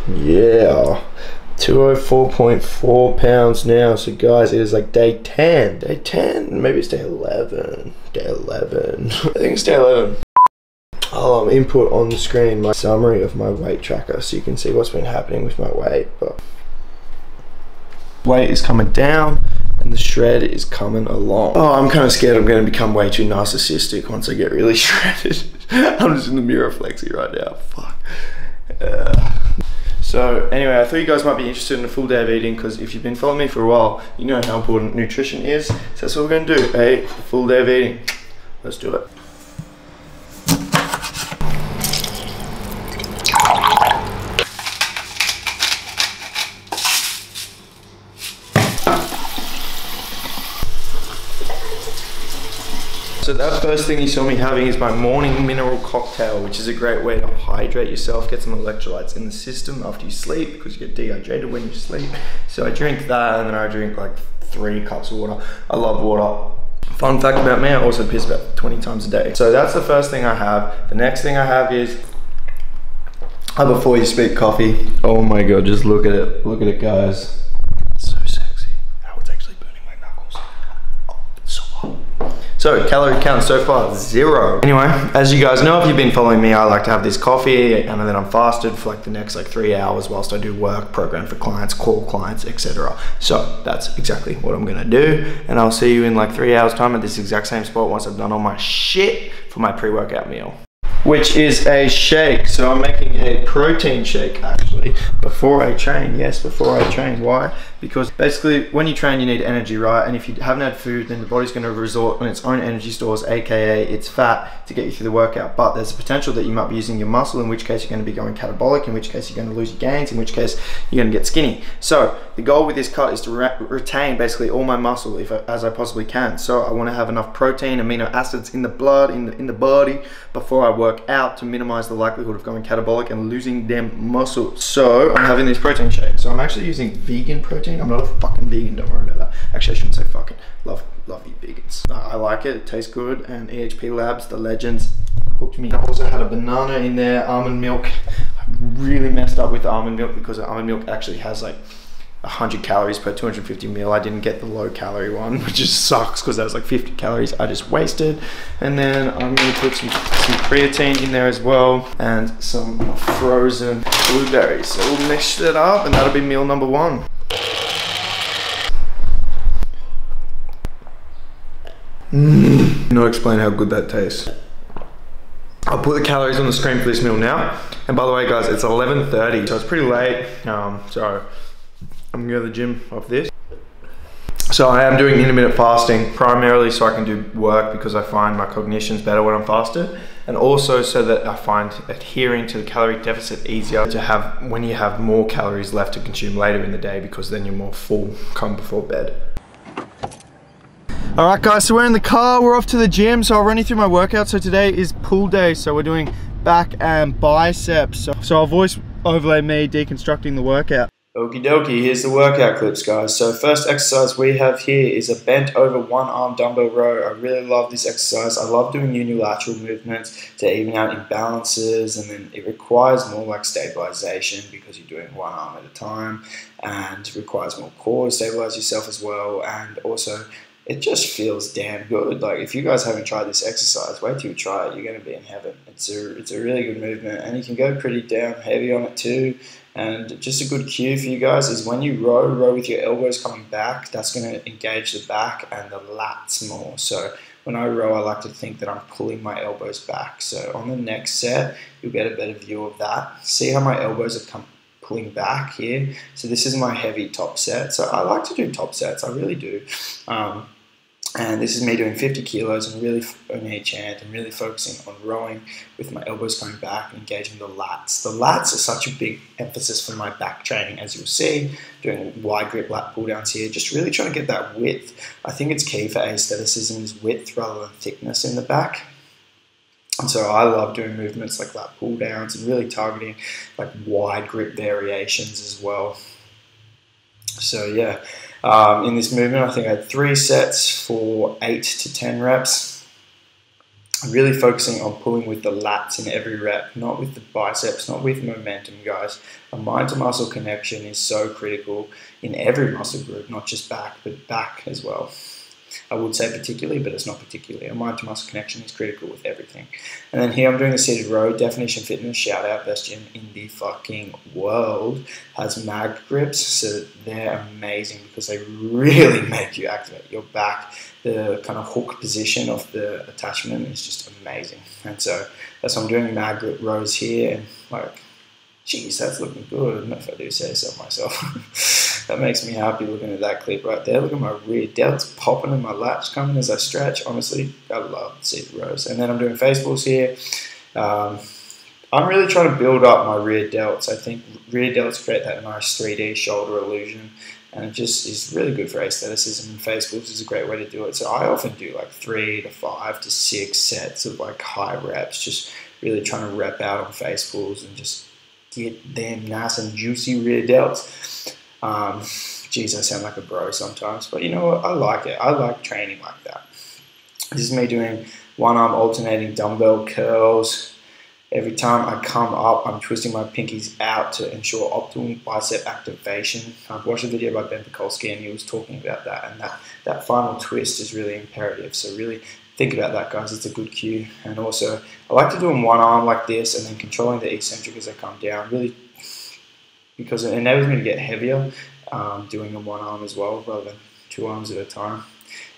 Yeah, 204.4 pounds now. So guys, it is like day 10. Day 10? Maybe it's day 11. Day 11. I think it's day 11. I'll input on the screen my summary of my weight tracker so you can see what's been happening with my weight. But weight is coming down and the shred is coming along. Oh, I'm kind of scared I'm going to become way too narcissistic once I get really shredded. I'm just in the mirror flexing right now. Fuck. So anyway, I thought you guys might be interested in a full day of eating, because if you've been following me for a while, you know how important nutrition is. So that's what we're going to do, a full day of eating. Let's do it. So that first thing you saw me having is my morning mineral cocktail, which is a great way to hydrate yourself, get some electrolytes in the system after you sleep, because you get dehydrated when you sleep. So I drink that, and then I drink like 3 cups of water. I love water. Fun fact about me, I also piss about 20 times a day. So that's the first thing I have. The next thing I have is, before you speak, coffee. Oh my God, just look at it. Look at it, guys. So sexy. How it's actually burning my knuckles. Oh, it's so hot. So calorie count so far, 0. Anyway, as you guys know, if you've been following me, I like to have this coffee, and then I'm fasted for like the next like 3 hours whilst I do work, program for clients, call clients, etc. So that's exactly what I'm gonna do, and I'll see you in like 3 hours time at this exact same spot once I've done all my shit for my pre-workout meal, which is a shake. So I'm making a protein shake actually before I train. Yes, before I train. Why? Because basically when you train you need energy, right? And if you haven't had food, then the body's going to resort on its own energy stores, aka its fat, to get you through the workout. But there's a potential that you might be using your muscle, in which case you're going to be going catabolic, in which case you're going to lose your gains, in which case you're going to get skinny. So the goal with this cut is to retain basically all my muscle as I possibly can. So I want to have enough protein, amino acids in the blood, in the body, before I work out, to minimize the likelihood of going catabolic and losing them muscles. So I'm having this protein shake. So I'm actually using vegan protein. I'm not a fucking vegan, don't worry about that. Actually, I shouldn't say fucking. Love you vegans. I like it tastes good, and EHP Labs, the legends, hooked me. I also had a banana in there, almond milk. I really messed up with the almond milk, because the almond milk actually has like 100 calories per 250 ml. I didn't get the low calorie one, which just sucks, because that was like 50 calories I just wasted. And then I'm going to put some creatine in there as well, and some frozen blueberries. So we'll mix it up, and that'll be meal number 1. Not explain how good that tastes. I'll put the calories on the screen for this meal now. And by the way guys, it's 11:30, so it's pretty late. So I'm gonna go to the gym off this. So I am doing intermittent fasting primarily so I can do work, because I find my cognition's better when I'm fasted, and also so that I find adhering to the calorie deficit easier to have when you have more calories left to consume later in the day, because then you're more full come before bed. All right guys, so we're in the car, we're off to the gym, so I'll run you through my workout. So today is pull day, so we're doing back and biceps. So I'll voice overlay me deconstructing the workout. Okie dokie, here's the workout clips guys. So first exercise we have here is a bent over 1-arm dumbbell row. I really love this exercise. I love doing unilateral movements to even out imbalances, and then it requires more like stabilization, because you're doing 1 arm at a time, and it requires more core to stabilize yourself as well, and also it just feels damn good. Like if you guys haven't tried this exercise, wait till you try it. You're going to be in heaven. It's a really good movement, and you can go pretty damn heavy on it too. And just a good cue for you guys is when you row with your elbows coming back. That's going to engage the back and the lats more. So when I row, I like to think that I'm pulling my elbows back. So on the next set, you'll get a better view of that. See how my elbows are pulling back here. So this is my heavy top set. So I like to do top sets. I really do. And this is me doing 50 kilos and really on each hand, and really focusing on rowing with my elbows coming back and engaging the lats. The lats are such a big emphasis for my back training, as you'll see, doing wide grip lat pull downs here, just really trying to get that width. I think it's key for aestheticism is width rather than thickness in the back. And so I love doing movements like lat pull downs and really targeting like wide grip variations as well. So yeah. In this movement, I think I had 3 sets for 8 to 10 reps. really focusing on pulling with the lats in every rep, not with the biceps, not with momentum, guys. A mind to muscle connection is so critical in every muscle group, not just back, but back as well. I would say particularly, but it's not particularly. A mind to muscle connection is critical with everything. And then here I'm doing the seated row. Definition Fitness, shout out, best gym in the fucking world, has mag grips. So they're amazing because they really make you activate your back. The kind of hook position of the attachment is just amazing. And so that's why I'm doing mag grip rows here. And like, geez, that's looking good. I don't know if I do say so myself. That makes me happy looking at that clip right there. Look at my rear delts popping and my lats coming as I stretch. Honestly, I love seated rows. And then I'm doing face pulls here. I'm really trying to build up my rear delts. I think rear delts create that nice 3D shoulder illusion. And it just is really good for aestheticism, and face pulls is a great way to do it. So I often do like 3 to 5 to 6 sets of like high reps, just really trying to rep out on face pulls and just get them nice and juicy rear delts. Geez, I sound like a bro sometimes, but you know what? I like it. I like training like that. This is me doing one arm alternating dumbbell curls. Every time I come up, I'm twisting my pinkies out to ensure optimal bicep activation. I've watched a video by Ben Pekulski and he was talking about that, and that final twist is really imperative. So really think about that, guys. It's a good cue. And also, I like to do them one arm like this and then controlling the eccentric as I come down, really, because it enables me to get heavier doing them one arm as well rather than 2 arms at a time.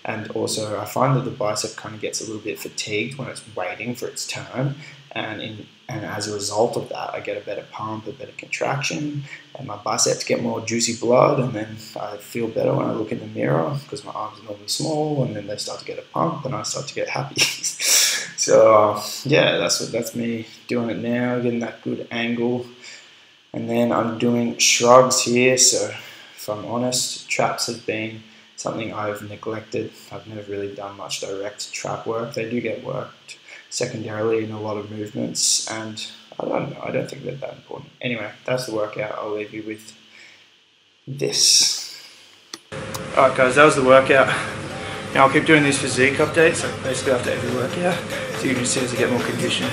And also I find that the bicep kind of gets a little bit fatigued when it's waiting for its turn, and as a result of that I get a better pump, a better contraction, and my biceps get more juicy blood, and then I feel better when I look in the mirror because my arms are normally small, and then they start to get a pump and I start to get happy. So yeah, that's me doing it now, getting that good angle. And then I'm doing shrugs here. So if I'm honest, traps have been something I've neglected. I've never really done much direct trap work. They do get worked secondarily in a lot of movements, and I don't know, I don't think they're that important. Anyway, that's the workout. I'll leave you with this. Alright guys, that was the workout. Now I'll keep doing these physique updates, like basically after every workout, so you can see as I get more condition.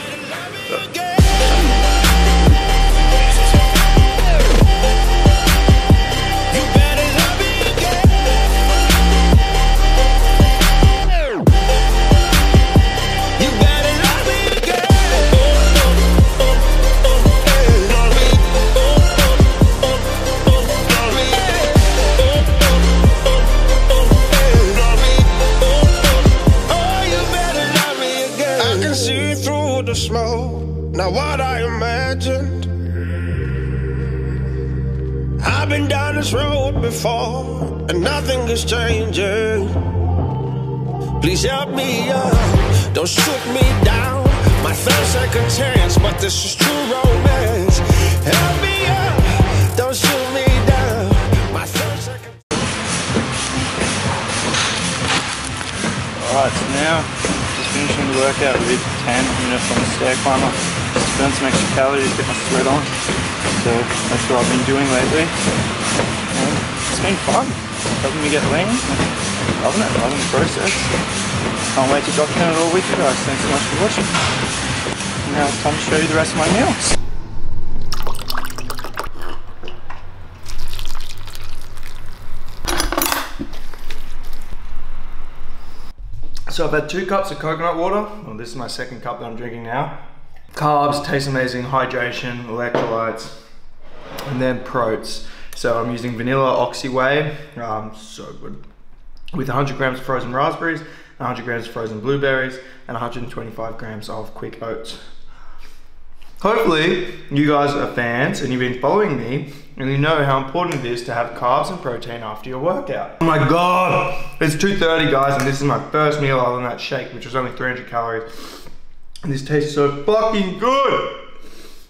Smoke, not what I imagined. I've been down this road before, and nothing is changing. Please help me up, don't shoot me down. My 3rd-second chance, but this is true romance. Help me up, don't shoot me down. My 3rd-second. Alright, so now finishing the workout with 10 minutes on the stair climber, just to burn some extra calories, get my sweat on. So that's what I've been doing lately, and it's been fun, helping me get lean. Loving it, loving the process. Can't wait to document it all with you guys. Thanks so much for watching. Now it's time to show you the rest of my meals. So I've had 2 cups of coconut water. Well, this is my 2nd cup that I'm drinking now. Carbs, taste amazing, hydration, electrolytes, and then protes. So I'm using vanilla oxy whey, so good. With 100 grams of frozen raspberries, 100 grams of frozen blueberries, and 125 grams of quick oats. Hopefully you guys are fans and you've been following me and you know how important it is to have carbs and protein after your workout. Oh my god, it's 2:30 guys, and this is my first meal other than that shake, which was only 300 calories. And this tastes so fucking good.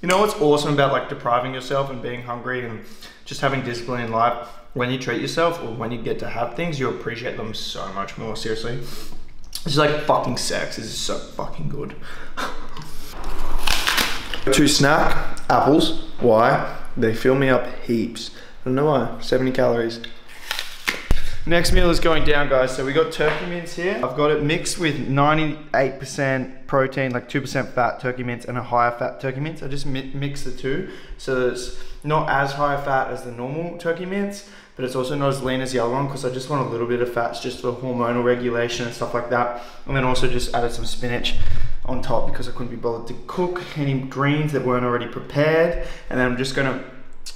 You know what's awesome about like depriving yourself and being hungry and just having discipline in life? When you treat yourself or when you get to have things, you appreciate them so much more, seriously. It's like fucking sex, this is so fucking good. To snack, apples. Why? They fill me up heaps. I don't know why. 70 calories. Next meal is going down, guys. So we got turkey mince here. I've got it mixed with 98% protein, like 2% fat turkey mince and a higher fat turkey mince. I just mix the two. So it's not as high fat as the normal turkey mince, but it's also not as lean as the other one because I just want a little bit of fats just for hormonal regulation and stuff like that. And then also just added some spinach on top because I couldn't be bothered to cook any greens that weren't already prepared. And then I'm just gonna,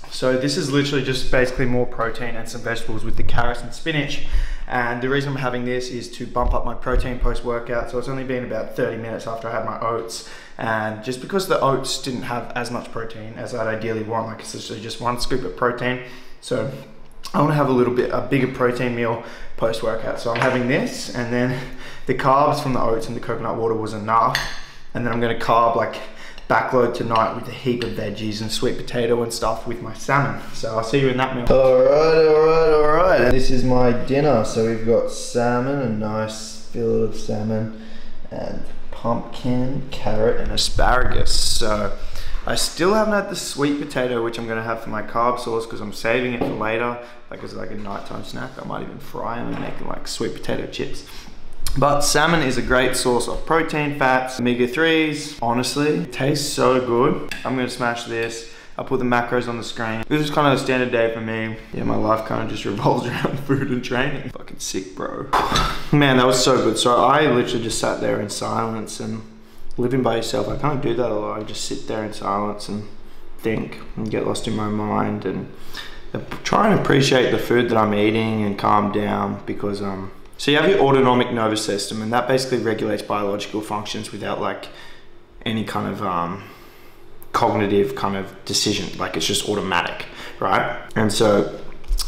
so this is literally just basically more protein and some vegetables with the carrots and spinach. And the reason I'm having this is to bump up my protein post-workout. So it's only been about 30 minutes after I had my oats. And just because the oats didn't have as much protein as I'd ideally want, like it's literally just 1 scoop of protein. So I want to have a bigger protein meal post-workout. So I'm having this, and then the carbs from the oats and the coconut water was enough. And then I'm going to carb like backload tonight with a heap of veggies and sweet potato and stuff with my salmon. So I'll see you in that meal. All right. And this is my dinner. So we've got salmon, a nice fillet of salmon, and pumpkin, carrot, and asparagus. So I still haven't had the sweet potato, which I'm gonna have for my carb sauce because I'm saving it for later, like as like a nighttime snack. I might even fry them and make them like sweet potato chips. But salmon is a great source of protein, fats, omega-3s. Honestly, it tastes so good. I'm gonna smash this. I'll put the macros on the screen. This is kind of a standard day for me. Yeah, my life kind of just revolves around food and training. Fucking sick, bro. Man, that was so good. So I literally just sat there in silence, and living by yourself, I can't do that a lot. I just sit there in silence and think and get lost in my mind and try and appreciate the food that I'm eating and calm down because so you have your autonomic nervous system, and that basically regulates biological functions without like any kind of cognitive kind of decision, like it's just automatic, right? And so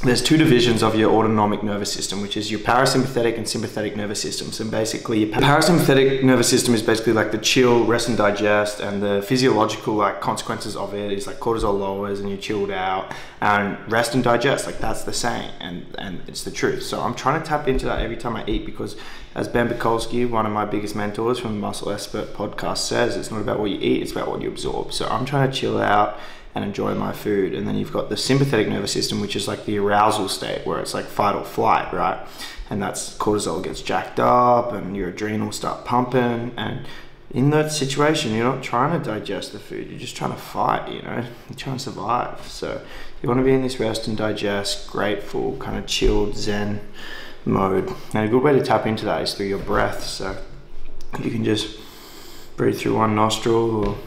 there's 2 divisions of your autonomic nervous system, which is your parasympathetic and sympathetic nervous systems. And basically your parasympathetic nervous system is basically like the chill, rest and digest, and the physiological like consequences of it is like cortisol lowers and you're chilled out, and rest and digest, like that's the saying, and it's the truth. So I'm trying to tap into that every time I eat because as Ben Bukowski, one of my biggest mentors from the Muscle Expert podcast says, it's not about what you eat, it's about what you absorb. So I'm trying to chill out and enjoy my food. And then you've got the sympathetic nervous system, which is like the arousal state where it's like fight or flight, right? And that's cortisol gets jacked up and your adrenals start pumping. And in that situation, you're not trying to digest the food, you're just trying to fight, you know, you're trying to survive. So you want to be in this rest and digest, grateful, kind of chilled, zen mode. And a good way to tap into that is through your breath. So you can just breathe through one nostril or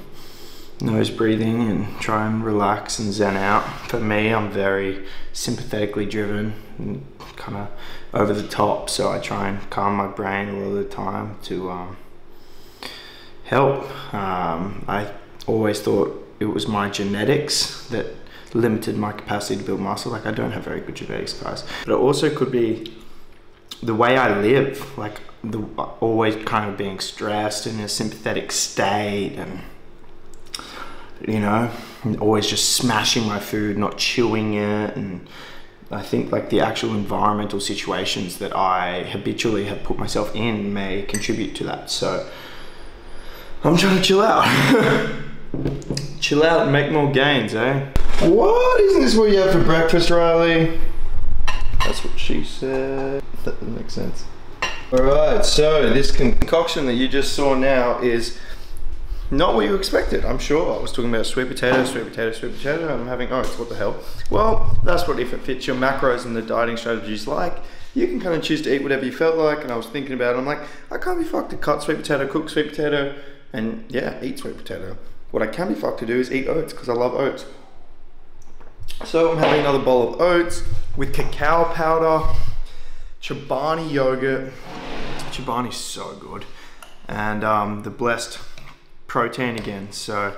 nose breathing and try and relax and zen out. For me, I'm very sympathetically driven and kind of over the top, so I try and calm my brain a lot of the time to help. I always thought it was my genetics that limited my capacity to build muscle. Like I don't have very good genetics, guys. But it also could be the way I live, like always kind of being stressed in a sympathetic state, and you know, always just smashing my food, not chewing it. And I think like the actual environmental situations that I habitually have put myself in may contribute to that. So I'm trying to chill out. Chill out and make more gains, eh? What? Isn't this what you have for breakfast, Riley? That's what she said. That doesn't make sense. All right, so this concoction that you just saw now is not what you expected, I'm sure. I was talking about sweet potato, and I'm having oats, what the hell? Well, that's what if it fits your macros and the dieting strategies like. You can kind of choose to eat whatever you felt like, and I was thinking about it, I'm like, I can't be fucked to cut sweet potato, cook sweet potato, and yeah, eat sweet potato. What I can be fucked to do is eat oats, because I love oats. So I'm having another bowl of oats with cacao powder, Chobani yogurt. Chobani's so good. And the blessed protein again. So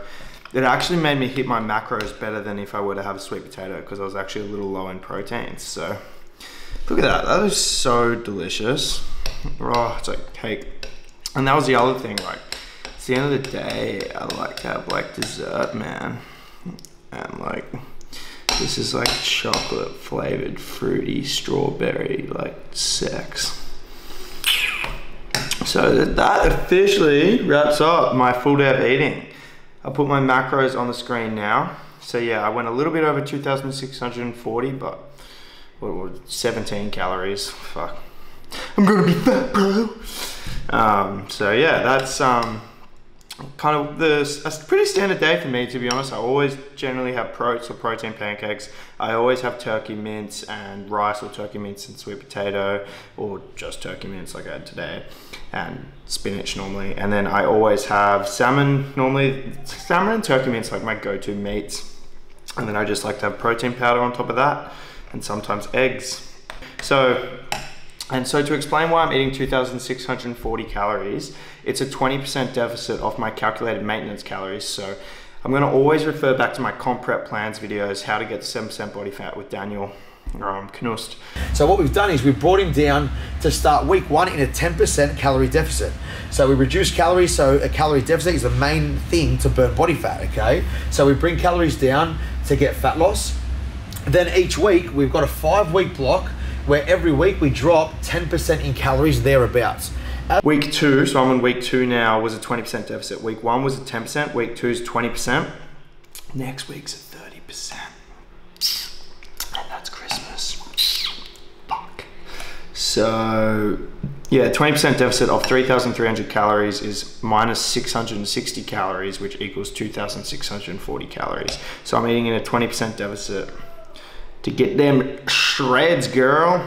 it actually made me hit my macros better than if I were to have a sweet potato, because I was actually a little low in protein. So look at that, that is so delicious. Oh, it's like cake. And that was the other thing, like it's the end of the day, I like to have like dessert, man. And like this is like chocolate flavored fruity strawberry like sex. So that officially wraps up my full day of eating. I'll put my macros on the screen now. So yeah, I went a little bit over 2,640, but 17 calories. Fuck. I'm gonna be fat, bro. So yeah, that's kind of a pretty standard day for me, to be honest. I always generally have oats or protein pancakes. I always have turkey mince and rice, or turkey mince and sweet potato, or just turkey mince like I had today, and spinach normally. And then I always have salmon, normally salmon and turkey mince like my go-to meats. And then I just like to have protein powder on top of that, and sometimes eggs. So to explain why I'm eating 2,640 calories, it's a 20% deficit off my calculated maintenance calories. So I'm gonna always refer back to my comp prep plans videos, how to get to 7% body fat with Daniel Knust. So what we've done is we've brought him down to start week 1 in a 10% calorie deficit. So we reduce calories, so a calorie deficit is the main thing to burn body fat, okay? So we bring calories down to get fat loss. Then each week, we've got a 5-week block where every week we drop 10% in calories thereabouts. Week 2, so I'm on week 2 now, was a 20% deficit. Week 1 was a 10%, week 2 is 20%. Next week's a 30%. And that's Christmas. Fuck. So, yeah, 20% deficit of 3,300 calories is minus 660 calories, which equals 2,640 calories. So I'm eating in a 20% deficit to get them shreds, girl.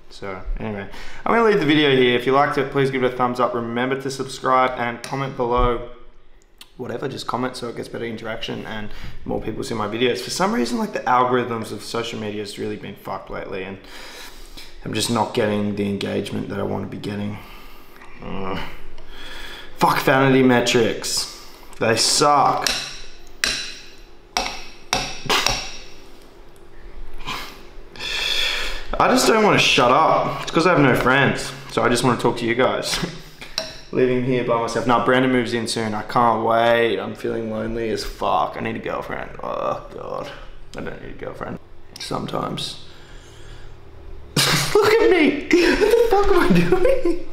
So anyway, I'm gonna leave the video here. If you liked it, please give it a thumbs up. Remember to subscribe and comment below. Whatever, just comment so it gets better interaction and more people see my videos. For some reason, like the algorithms of social media has really been fucked lately, and I'm just not getting the engagement that I want to be getting. Fuck vanity metrics. They suck. I just don't want to shut up. It's because I have no friends. So I just want to talk to you guys. Living here by myself. Now Brandon moves in soon. I can't wait. I'm feeling lonely as fuck. I need a girlfriend. Oh God. I don't need a girlfriend. Sometimes. Look at me. What the fuck am I doing?